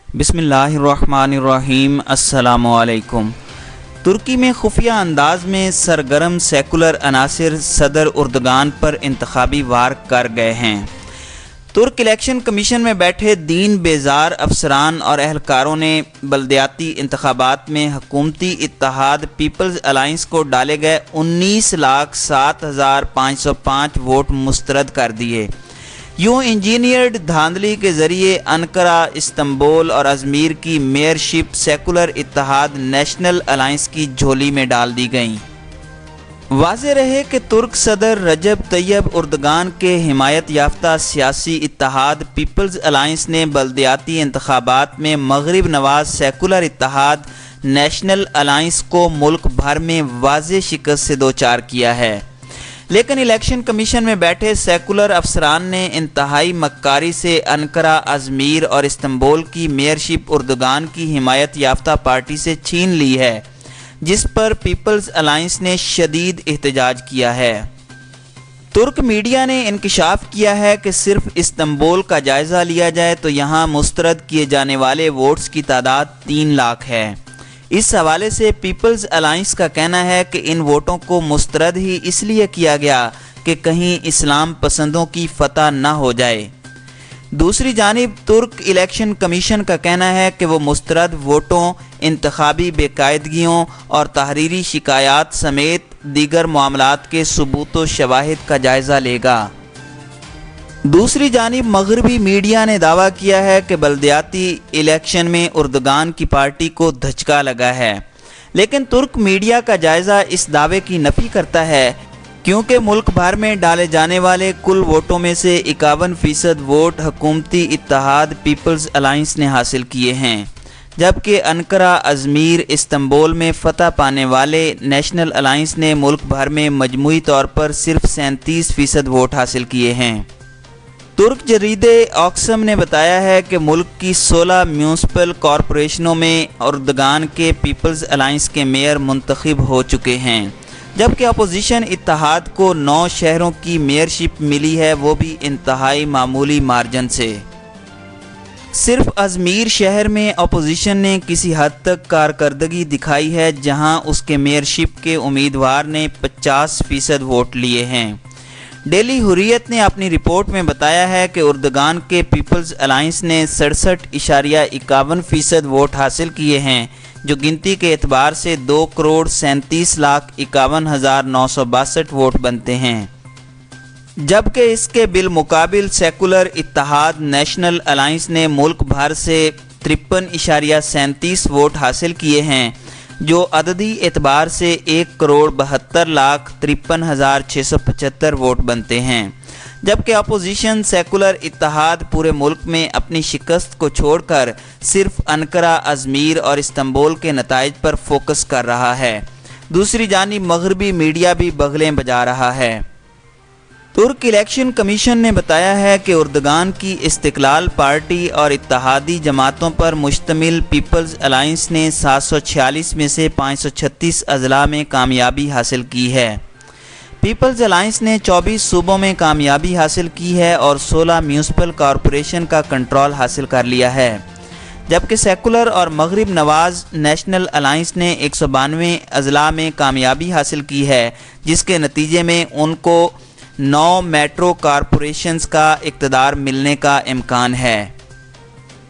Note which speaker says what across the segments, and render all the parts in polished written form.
Speaker 1: بسم اللہ الرحمن الرحیم۔ السلام علیکم۔ ترکی میں خفیہ انداز میں سرگرم سیکولر عناصر صدر اردگان پر انتخابی وار کر گئے ہیں۔ ترک الیکشن کمیشن میں بیٹھے دین بیزار افسران اور اہلکاروں نے بلدیاتی انتخابات میں حکومتی اتحاد پیپلز الائنس کو ڈالے گئے 19,07,505 ووٹ مسترد کر دیے۔ یوں انجینئرڈ دھاندلی کے ذریعے انقرہ، استنبول اور ازمیر کی میئرشپ سیکولر اتحاد نیشنل الائنس کی جھولی میں ڈال دی گئیں۔ واضح رہے کہ ترک صدر رجب طیب اردگان کے حمایت یافتہ سیاسی اتحاد پیپلز الائنس نے بلدیاتی انتخابات میں مغرب نواز سیکولر اتحاد نیشنل الائنس کو ملک بھر میں واضح شکست سے دوچار کیا ہے، لیکن الیکشن کمیشن میں بیٹھے سیکولر افسران نے انتہائی مکاری سے انقرہ، ازمیر اور استنبول کی میئرشپ اردگان کی حمایت یافتہ پارٹی سے چھین لی ہے، جس پر پیپلز الائنس نے شدید احتجاج کیا ہے۔ ترک میڈیا نے انکشاف کیا ہے کہ صرف استنبول کا جائزہ لیا جائے تو یہاں مسترد کیے جانے والے ووٹس کی تعداد 3 لاکھ ہے۔ اس حوالے سے پیپلز الائنس کا کہنا ہے کہ ان ووٹوں کو مسترد ہی اس لیے کیا گیا کہ کہیں اسلام پسندوں کی فتح نہ ہو جائے۔ دوسری جانب ترک الیکشن کمیشن کا کہنا ہے کہ وہ مسترد ووٹوں، انتخابی بے قاعدگیوں اور تحریری شکایات سمیت دیگر معاملات کے ثبوت و شواہد کا جائزہ لے گا۔ دوسری جانب مغربی میڈیا نے دعویٰ کیا ہے کہ بلدیاتی الیکشن میں اردگان کی پارٹی کو دھچکا لگا ہے، لیکن ترک میڈیا کا جائزہ اس دعوے کی نفی کرتا ہے، کیونکہ ملک بھر میں ڈالے جانے والے کل ووٹوں میں سے 51% ووٹ حکومتی اتحاد پیپلز الائنس نے حاصل کیے ہیں، جبکہ انقرہ، ازمیر، استنبول میں فتح پانے والے نیشنل الائنس نے ملک بھر میں مجموعی طور پر صرف 37% ووٹ حاصل کیے ہیں۔ ترک جریدے آکسم نے بتایا ہے کہ ملک کی 16 میونسپل کارپوریشنوں میں اردگان کے پیپلز الائنس کے میئر منتخب ہو چکے ہیں، جبکہ اپوزیشن اتحاد کو 9 شہروں کی میئرشپ ملی ہے، وہ بھی انتہائی معمولی مارجن سے۔ صرف ازمیر شہر میں اپوزیشن نے کسی حد تک کارکردگی دکھائی ہے، جہاں اس کے میئرشپ کے امیدوار نے 50% ووٹ لیے ہیں۔ ڈیلی حریت نے اپنی رپورٹ میں بتایا ہے کہ اردگان کے پیپلز الائنس نے 67.51% ووٹ حاصل کیے ہیں، جو گنتی کے اعتبار سے 2,37,51,962 ووٹ بنتے ہیں، جبکہ اس کے بالمقابل سیکولر اتحاد نیشنل الائنس نے ملک بھر سے 53.37 ووٹ حاصل کیے ہیں، جو عددی اعتبار سے 1,72,53,675 ووٹ بنتے ہیں، جبکہ اپوزیشن سیکولر اتحاد پورے ملک میں اپنی شکست کو چھوڑ کر صرف انقرہ، ازمیر اور استنبول کے نتائج پر فوکس کر رہا ہے۔ دوسری جانب مغربی میڈیا بھی بغلیں بجا رہا ہے۔ ترک الیکشن کمیشن نے بتایا ہے کہ اردگان کی استقلال پارٹی اور اتحادی جماعتوں پر مشتمل پیپلز الائنس نے 746 میں سے 536 اضلاع میں کامیابی حاصل کی ہے۔ پیپلز الائنس نے 24 صوبوں میں کامیابی حاصل کی ہے اور 16 میونسپل کارپوریشن کا کنٹرول حاصل کر لیا ہے، جبکہ سیکولر اور مغرب نواز نیشنل الائنس نے 192 اضلاع میں کامیابی حاصل کی ہے، جس کے نتیجے میں ان کو 9 میٹرو کارپوریشنز کا اقتدار ملنے کا امکان ہے۔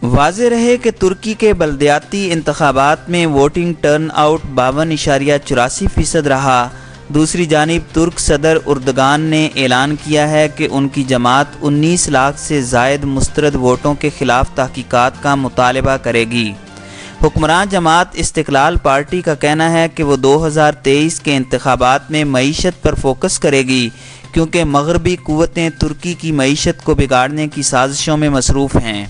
Speaker 1: واضح رہے کہ ترکی کے بلدیاتی انتخابات میں ووٹنگ ٹرن آؤٹ 52.84% رہا۔ دوسری جانب ترک صدر اردگان نے اعلان کیا ہے کہ ان کی جماعت 19 لاکھ سے زائد مسترد ووٹوں کے خلاف تحقیقات کا مطالبہ کرے گی۔ حکمران جماعت استقلال پارٹی کا کہنا ہے کہ وہ 2023 کے انتخابات میں معیشت پر فوکس کرے گی، کیونکہ مغربی قوتیں ترکی کی معیشت کو بگاڑنے کی سازشوں میں مصروف ہیں۔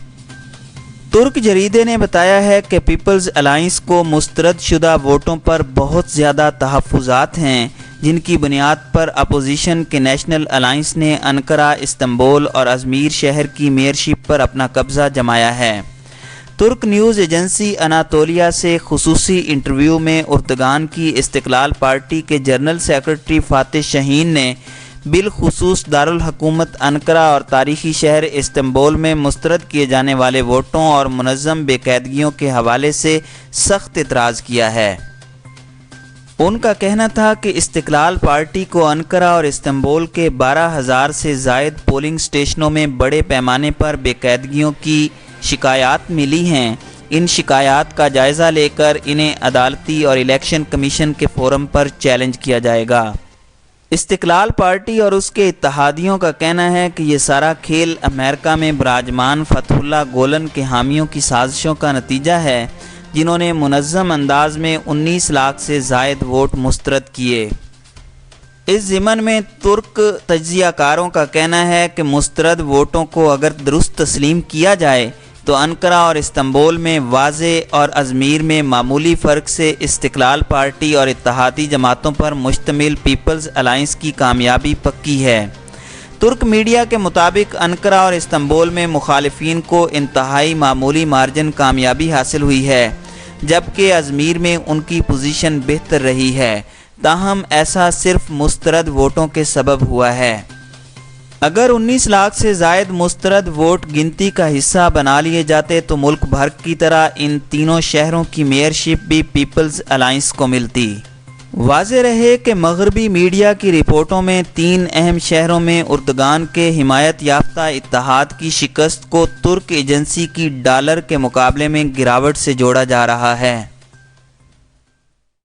Speaker 1: ترک جریدے نے بتایا ہے کہ پیپلز الائنس کو مسترد شدہ ووٹوں پر بہت زیادہ تحفظات ہیں، جن کی بنیاد پر اپوزیشن کے نیشنل الائنس نے انقرہ، استنبول اور ازمیر شہر کی میئرشپ پر اپنا قبضہ جمایا ہے۔ ترک نیوز ایجنسی اناتولیا سے خصوصی انٹرویو میں اردگان کی استقلال پارٹی کے جنرل سیکرٹری فاتح شاہین نے بالخصوص دارالحکومت انقرہ اور تاریخی شہر استنبول میں مسترد کیے جانے والے ووٹوں اور منظم بے قاعدگیوں کے حوالے سے سخت اعتراض کیا ہے۔ ان کا کہنا تھا کہ استقلال پارٹی کو انقرہ اور استنبول کے 12,000 سے زائد پولنگ اسٹیشنوں میں بڑے پیمانے پر بے قاعدگیوں کی شکایات ملی ہیں۔ ان شکایات کا جائزہ لے کر انہیں عدالتی اور الیکشن کمیشن کے فورم پر چیلنج کیا جائے گا۔ استقلال پارٹی اور اس کے اتحادیوں کا کہنا ہے کہ یہ سارا کھیل امریکہ میں براجمان فتح اللہ گولن کے حامیوں کی سازشوں کا نتیجہ ہے، جنہوں نے منظم انداز میں 19 لاکھ سے زائد ووٹ مسترد کیے۔ اس ضمن میں ترک تجزیہ کاروں کا کہنا ہے کہ مسترد ووٹوں کو اگر درست تسلیم کیا جائے تو انقرہ اور استنبول میں واضح اور ازمیر میں معمولی فرق سے استقلال پارٹی اور اتحادی جماعتوں پر مشتمل پیپلز الائنس کی کامیابی پکی ہے۔ ترک میڈیا کے مطابق انقرہ اور استنبول میں مخالفین کو انتہائی معمولی مارجن کامیابی حاصل ہوئی ہے، جبکہ ازمیر میں ان کی پوزیشن بہتر رہی ہے، تاہم ایسا صرف مسترد ووٹوں کے سبب ہوا ہے۔ اگر 19 لاکھ سے زائد مسترد ووٹ گنتی کا حصہ بنا لیے جاتے تو ملک بھر کی طرح ان تینوں شہروں کی میئرشپ بھی پیپلز الائنس کو ملتی۔ واضح رہے کہ مغربی میڈیا کی رپورٹوں میں 3 اہم شہروں میں اردگان کے حمایت یافتہ اتحاد کی شکست کو ترک ایجنسی کی ڈالر کے مقابلے میں گراوٹ سے جوڑا جا رہا ہے۔